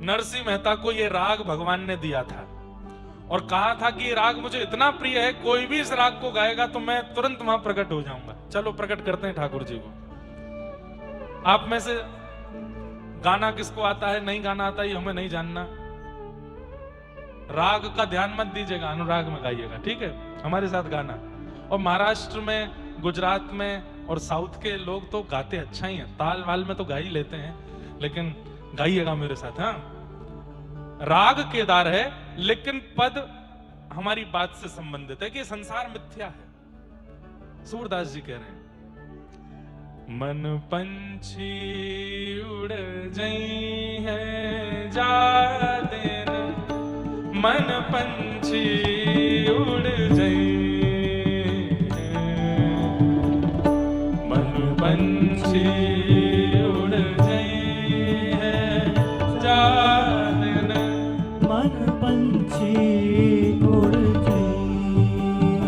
नरसिंह मेहता को ये राग भगवान ने दिया था और कहा था कि ये राग मुझे इतना प्रिय है, कोई भी इस राग को गाएगा तो मैं तुरंत वहां प्रकट हो जाऊंगा। चलो प्रकट करते हैं ठाकुर जी को। आप में से गाना किसको आता है, नहीं गाना आता है, हमें नहीं जानना। राग का ध्यान मत दीजिएगा, अनुराग में गाइएगा, ठीक है, हमारे साथ गाना। और महाराष्ट्र में, गुजरात में और साउथ के लोग तो गाते अच्छा ही हैं, ताल वाल में तो गा ही लेते हैं, लेकिन गाइएगा मेरे साथ। हाँ, राग केदार है लेकिन पद हमारी बात से संबंधित है कि संसार मिथ्या है। सूरदास जी कह रहे हैं, मन पंछी उड़ जई है जा दिन, मन पंछी उड़ जई है, मन पंछी उड़ जई है जा दिन, मन पंछी उड़